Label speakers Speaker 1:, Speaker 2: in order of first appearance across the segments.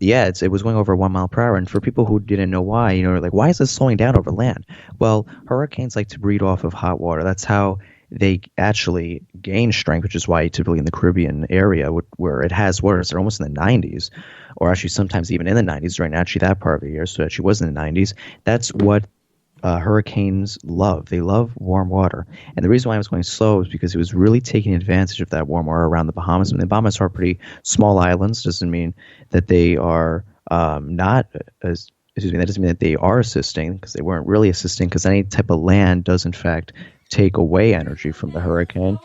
Speaker 1: Yeah, it was going over 1 mile per hour. And for people who didn't know why, like, why is this slowing down over land? Well, hurricanes like to breed off of hot water. That's how they actually gain strength, which is why typically in the Caribbean area where it has waters, they're almost in the 90s, or actually sometimes even in the 90s right now, actually that part of the year, so actually was in the 90s. That's what hurricanes love. They love warm water. And the reason why I was going slow is because it was really taking advantage of that warm water around the Bahamas. I mean, the Bahamas are pretty small islands. Doesn't mean that they are not as excuse me, that doesn't mean that they are assisting, because they weren't really assisting, because any type of land does in fact take away energy from the hurricane.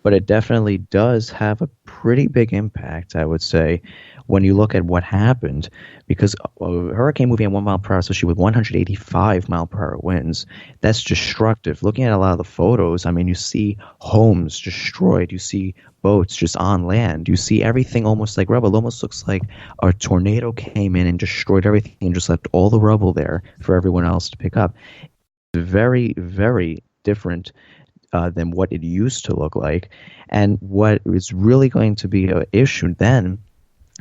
Speaker 1: But it definitely does have a pretty big impact, I would say, when you look at what happened, because a hurricane moving at 1 mile per hour, especially with 185 mile per hour winds, that's destructive. Looking at a lot of the photos, I mean, you see homes destroyed, you see boats just on land, you see everything almost like rubble. It almost looks like a tornado came in and destroyed everything and just left all the rubble there for everyone else to pick up. Very, very different than what it used to look like. And what is really going to be an issue then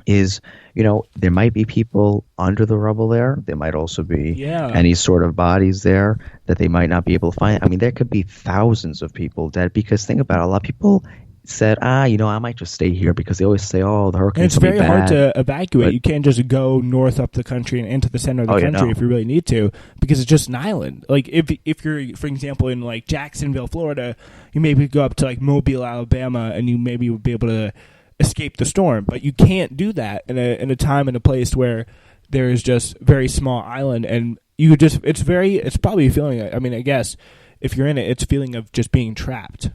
Speaker 1: is, there might be people under the rubble there. There might also be any sort of bodies there that they might not be able to find. I mean, there could be thousands of people dead, because think about it, a lot of people said, I might just stay here, because they always say, oh, the hurricane.
Speaker 2: And it's very hard to evacuate. You can't just go north up the country and into the center of the country if you really need to, because it's just an island. Like if you're, for example, in like Jacksonville, Florida, you maybe go up to like Mobile, Alabama, and you maybe would be able to escape the storm. But you can't do that in a time and a place where there is just very small island, and it's probably a feeling. I mean, I guess if you're in it, it's a feeling of just being trapped.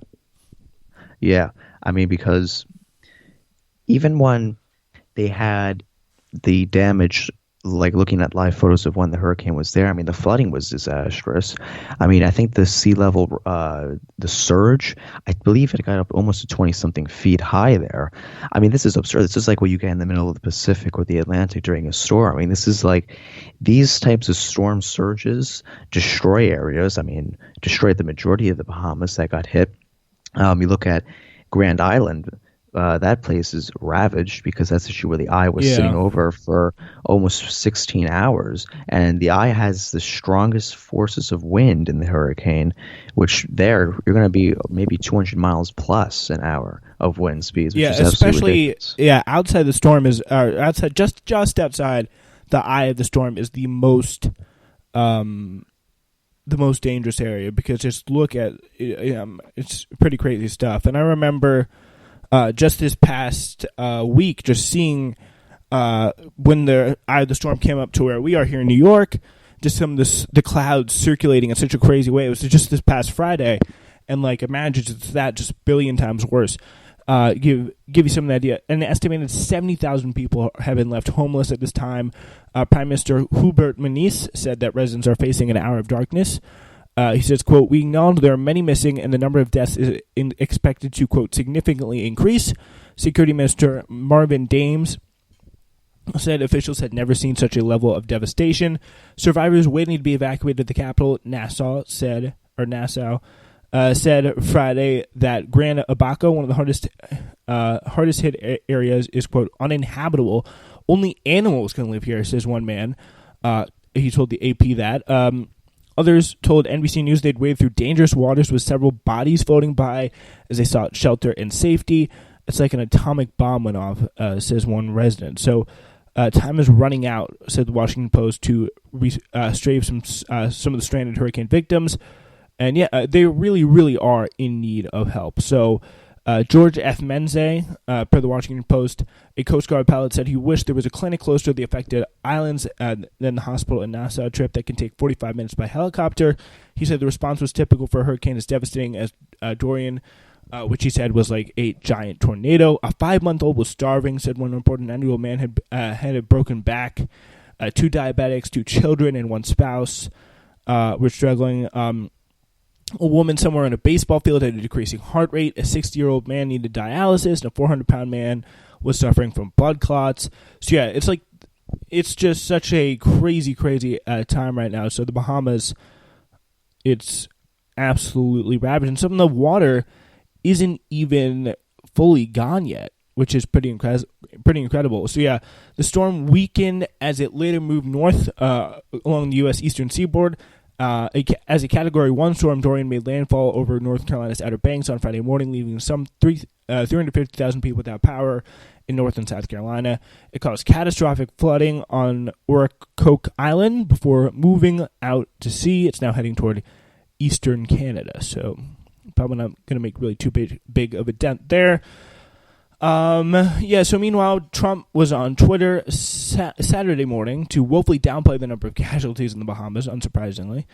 Speaker 1: Yeah, I mean, because even when they had the damage, like looking at live photos of when the hurricane was there, I mean, the flooding was disastrous. I mean, I think the sea level, the surge, I believe it got up almost to 20-something feet high there. I mean, this is absurd. This is like what you get in the middle of the Pacific or the Atlantic during a storm. I mean, this is like these types of storm surges destroy areas. I mean, destroyed the majority of the Bahamas that got hit. You look at Grand Island, that place is ravaged, because that's actually where the eye was sitting over for almost 16 hours. And the eye has the strongest forces of wind in the hurricane, which there you're going to be maybe 200 miles plus an hour of wind speeds, which is
Speaker 2: especially
Speaker 1: ridiculous.
Speaker 2: Outside the storm is outside just outside the eye of the storm is the most dangerous area, because just look at it's pretty crazy stuff. And I remember just this past week just seeing when the eye of the storm came up to where we are here in New York, just some of the clouds circulating in such a crazy way. It was just this past Friday, and like imagine it's that just a billion times worse. Give you some idea. An estimated 70,000 people have been left homeless at this time. Prime Minister Hubert Minnis said that residents are facing an hour of darkness. He says, quote, "We acknowledge there are many missing and the number of deaths is expected to, quote, significantly increase." Security Minister Marvin Dames said officials had never seen such a level of devastation. Survivors waiting to be evacuated to the capital, Nassau, said Friday that Grand Abaco, one of the hardest hit areas, is, quote, uninhabitable. Only animals can live here, says one man. He told the AP that. Others told NBC News they'd wade through dangerous waters with several bodies floating by as they sought shelter and safety. It's like an atomic bomb went off, says one resident. So time is running out, said the Washington Post, to retrieve some of the stranded hurricane victims. And yeah, they really, really are in need of help. So George F. Menze, per the Washington Post, a Coast Guard pilot, said he wished there was a clinic closer to the affected islands than the hospital in Nassau, a trip that can take 45 minutes by helicopter. He said the response was typical for a hurricane as devastating as Dorian, which he said was like a giant tornado. A 5-month-old was starving, said one report. An 9-year-old man had a broken back. 2 diabetics, 2 children, and 1 spouse were struggling. A woman somewhere on a baseball field had a decreasing heart rate. A 60-year-old man needed dialysis, and a 400-pound man was suffering from blood clots. So yeah, it's just such a crazy, crazy time right now. So the Bahamas, it's absolutely ravaged, and some of the water isn't even fully gone yet. which is pretty incredible. So yeah, the storm weakened as it later moved north along the U.S. eastern seaboard. As a Category 1 storm, Dorian made landfall over North Carolina's Outer Banks on Friday morning, leaving some 350,000 people without power in North and South Carolina. It caused catastrophic flooding on Oracoke Island before moving out to sea. It's now heading toward eastern Canada, so probably not going to make really too big of a dent there. So meanwhile, Trump was on Twitter Saturday morning to woefully downplay the number of casualties in the Bahamas, unsurprisingly,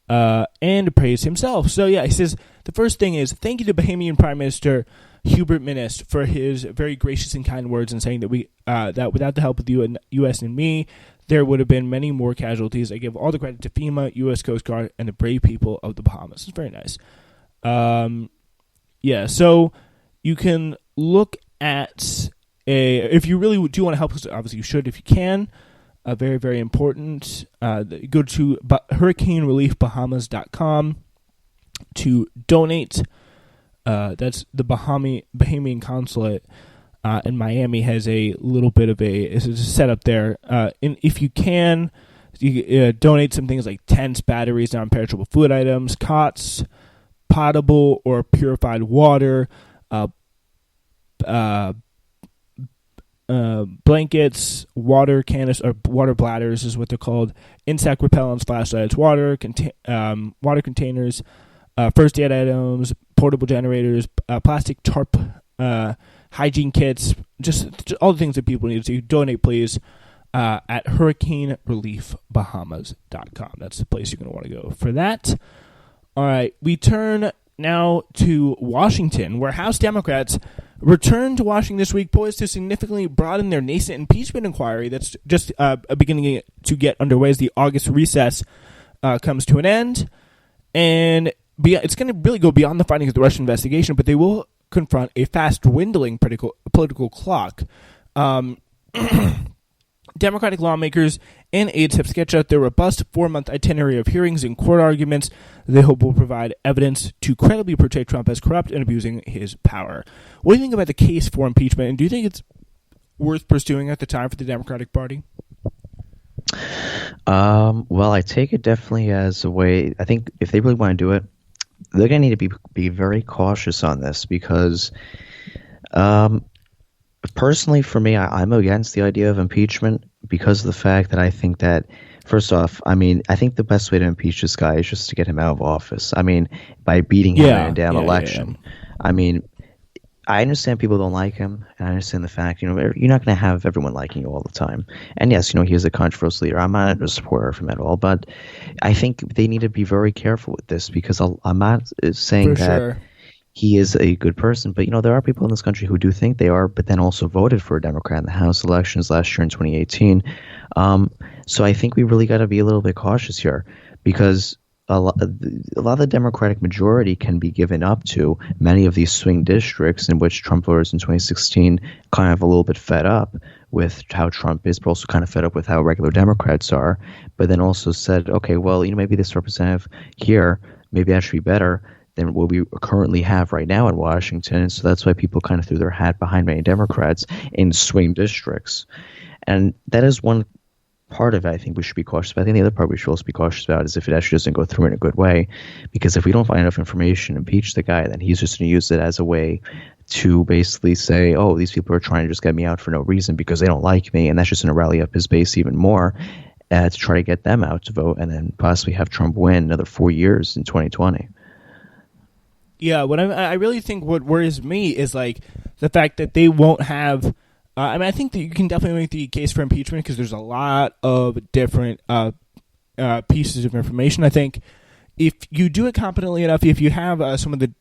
Speaker 2: and praise himself. So yeah, he says, the first thing is, thank you to Bahamian Prime Minister Hubert Minnis for his very gracious and kind words in saying that without the help of the U.S. and me, there would have been many more casualties. I give all the credit to FEMA, U.S. Coast Guard, and the brave people of the Bahamas. It's very nice. So you can look at if you really do want to help us, obviously you should if you can. Very, very important. Go to hurricanereliefbahamas.com to donate. That's the Bahamian consulate in Miami has a little bit of a setup there. And if you can, you donate some things like tents, batteries, non-perishable food items, cots, potable or purified water, blankets, water canisters, or water bladders is what they're called, insect repellents, flashlights, water containers, first aid items, portable generators, plastic tarp, hygiene kits, just all the things that people need. So you donate, please, at hurricanereliefbahamas.com. That's the place you're going to want to go for that. All right, we turn now to Washington, where House Democrats returned to Washington this week, poised to significantly broaden their nascent impeachment inquiry that's just beginning to get underway as the August recess comes to an end. And it's going to really go beyond the findings of the Russia investigation, but they will confront a fast-dwindling political clock. Democratic lawmakers and aides have sketched out their robust 4-month itinerary of hearings and court arguments they hope will provide evidence to credibly portray Trump as corrupt and abusing his power. What do you think about the case for impeachment, and do you think it's worth pursuing at the time for the Democratic Party?
Speaker 1: Well, I take it definitely as a way. I think if they really want to do it, they're going to need to be very cautious on this because personally, for me, I'm against the idea of impeachment because of the fact that I think that, first off, I think the best way to impeach this guy is just to get him out of office. By beating him in a damn election. Yeah. I understand people don't like him, and I understand the fact, you're not going to have everyone liking you all the time. And yes, he is a controversial leader. I'm not a supporter of him at all, but I think they need to be very careful with this because I'm not saying that he is a good person, but there are people in this country who do think they are, but then also voted for a Democrat in the House elections last year in 2018. So I think we really got to be a little bit cautious here because a lot of the Democratic majority can be given up to many of these swing districts in which Trump voters in 2016 kind of a little bit fed up with how Trump is, but also kind of fed up with how regular Democrats are, but then also said, okay, well, maybe this representative here, maybe that should be better than what we currently have right now in Washington. So that's why people kind of threw their hat behind many Democrats in swing districts. And that is one part of it I think we should be cautious about. I think the other part we should also be cautious about is if it actually doesn't go through in a good way. Because if we don't find enough information to impeach the guy, then he's just going to use it as a way to basically say, oh, these people are trying to just get me out for no reason because they don't like me. And that's just going to rally up his base even more to try to get them out to vote and then possibly have Trump win another 4 years in 2020.
Speaker 2: Yeah, what I really think what worries me is like the fact that they won't have. I think that you can definitely make the case for impeachment because there's a lot of different pieces of information. I think if you do it competently enough, if you have some of the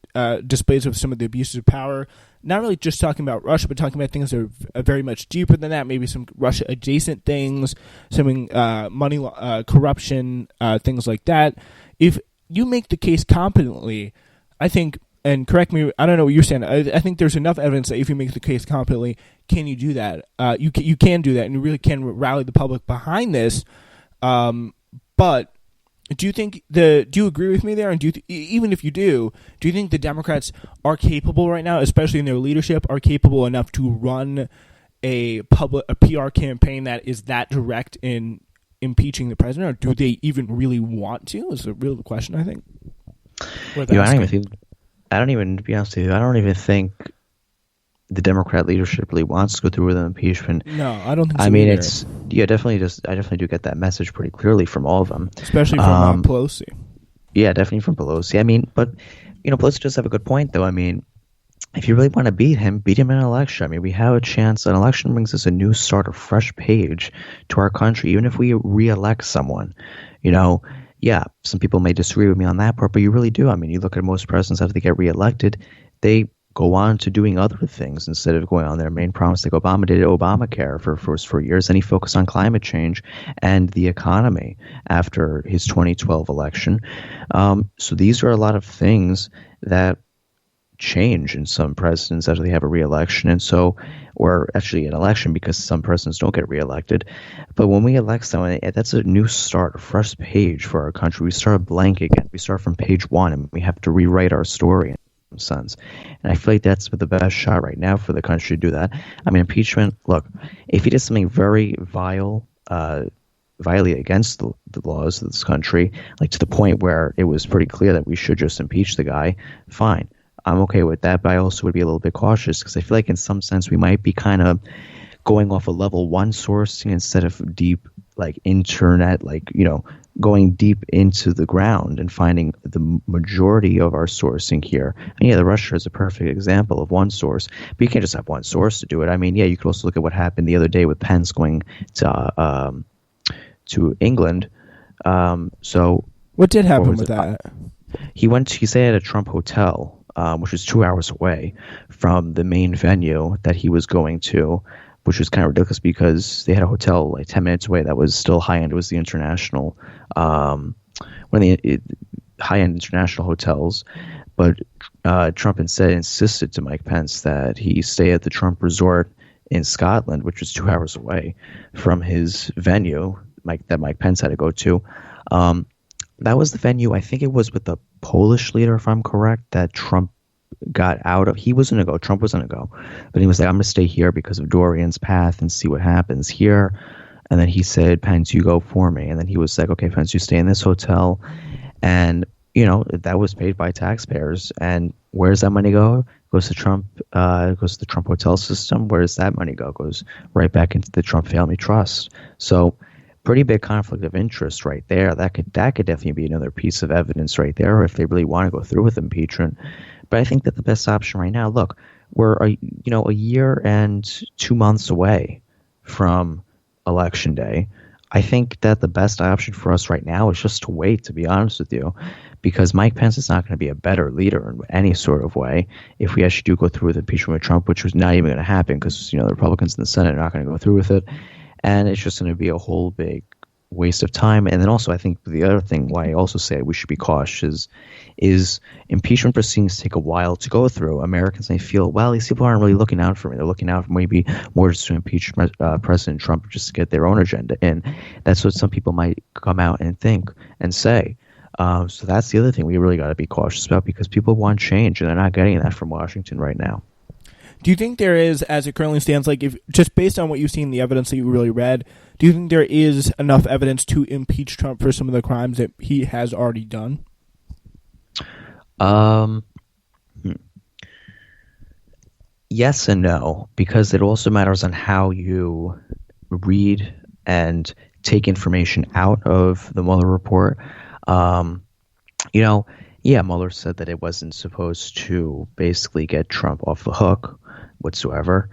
Speaker 2: displays of some of the abuses of power, not really just talking about Russia, but talking about things that are very much deeper than that, maybe some Russia adjacent things, something money, corruption, things like that. If you make the case competently, I think, and correct me, I don't know what you're saying. I think there's enough evidence that if you make the case competently, can you do that? You can do that, and you really can rally the public behind this. But Do you agree with me there? And even if you do you think the Democrats are capable right now, especially in their leadership, are capable enough to run a PR campaign that is that direct in impeaching the president, or do they even really want to? Is a real question, I think.
Speaker 1: I don't even, to be honest with you, I don't even think the Democrat leadership really wants to go through with an impeachment.
Speaker 2: No, I don't think so.
Speaker 1: I mean,
Speaker 2: either.
Speaker 1: I definitely do get that message pretty clearly from all of them,
Speaker 2: especially from Pelosi.
Speaker 1: Yeah, definitely from Pelosi. I mean, but Pelosi does have a good point, though. I mean, if you really want to beat him in an election. I mean, we have a chance. An election brings us a new start, a fresh page to our country. Even if we re-elect someone, yeah, some people may disagree with me on that part, but you really do. I mean, you look at most presidents after they get reelected, they go on to doing other things instead of going on their main promise. Like Obama did Obamacare for years, and he focused on climate change and the economy after his 2012 election. So these are a lot of things that change in some presidents after they have a re-election, and so, or actually an election, because some presidents don't get re-elected. But when we elect someone, that's a new start, a fresh page for our country. We start blank again. We start from page one, and we have to rewrite our story in some sense. And I feel like that's the best shot right now for the country to do that. I mean, impeachment, look, if he did something very vilely against the laws of this country, like to the point where it was pretty clear that we should just impeach the guy, fine. I'm okay with that, but I also would be a little bit cautious because I feel like in some sense we might be kind of going off a level one sourcing instead of deep, like internet, like, going deep into the ground and finding the majority of our sourcing here. And yeah, the Russia is a perfect example of one source, but you can't just have one source to do it. I mean, yeah, you could also look at what happened the other day with Pence going to England. So
Speaker 2: what did happen with that?
Speaker 1: He stayed at a Trump hotel, which was 2 hours away from the main venue that he was going to, which was kind of ridiculous because they had a hotel like 10 minutes away that was still high-end. It was the international, one of the high-end international hotels. But Trump instead insisted to Mike Pence that he stay at the Trump Resort in Scotland, which was 2 hours away from his venue that Mike Pence had to go to. That was the venue, I think it was with the Polish leader, if I'm correct, that Trump got out of. He wasn't going to go. Trump wasn't going to go. But he was like, I'm going to stay here because of Dorian's path and see what happens here. And then he said, Pence, you go for me. And then he was like, okay, Pence, you stay in this hotel. And, that was paid by taxpayers. And where does that money go? It goes to Trump. It goes to the Trump hotel system. Where does that money go? It goes right back into the Trump family trust. So pretty big conflict of interest right there. That could definitely be another piece of evidence right there if they really want to go through with impeachment. But I think that the best option right now, look, we're a year and 2 months away from Election Day. I think that the best option for us right now is just to wait, to be honest with you, because Mike Pence is not going to be a better leader in any sort of way if we actually do go through with impeachment with Trump, which was not even going to happen because the Republicans in the Senate are not going to go through with it. And it's just going to be a whole big waste of time. And then also, I think the other thing why I also say we should be cautious is impeachment proceedings take a while to go through. Americans may feel, well, these people aren't really looking out for me. They're looking out for maybe more just to impeach President Trump just to get their own agenda in. That's what some people might come out and think and say. So that's the other thing we really got to be cautious about because people want change and they're not getting that from Washington right now.
Speaker 2: Do you think there is, as it currently stands, like if just based on what you've seen, the evidence that you really read, do you think there is enough evidence to impeach Trump for some of the crimes that he has already done?
Speaker 1: Yes and no, because it also matters on how you read and take information out of the Mueller report. Mueller said that it wasn't supposed to basically get Trump off the hook whatsoever.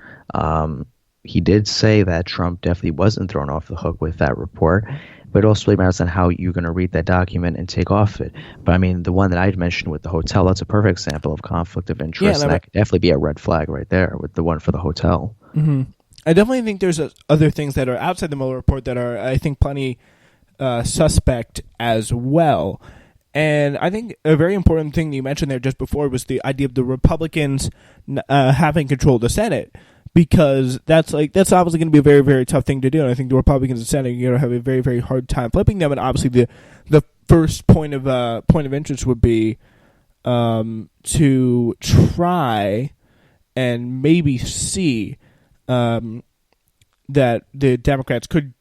Speaker 1: He did say that Trump definitely wasn't thrown off the hook with that report, but it also really matters on how you're going to read that document and take off it. But I mean, the one that I mentioned with the hotel, that's a perfect example of conflict of interest. Yeah, and that could definitely be a red flag right there with the one for the hotel.
Speaker 2: Mm-hmm. I definitely think there's other things that are outside the Mueller report that are, I think, plenty suspect as well. And I think a very important thing you mentioned there just before was the idea of the Republicans having control of the Senate, because that's obviously going to be a very, very tough thing to do. And I think the Republicans in the Senate are going to have a very, very hard time flipping them. And obviously the first point of interest would be to try and maybe see that the Democrats could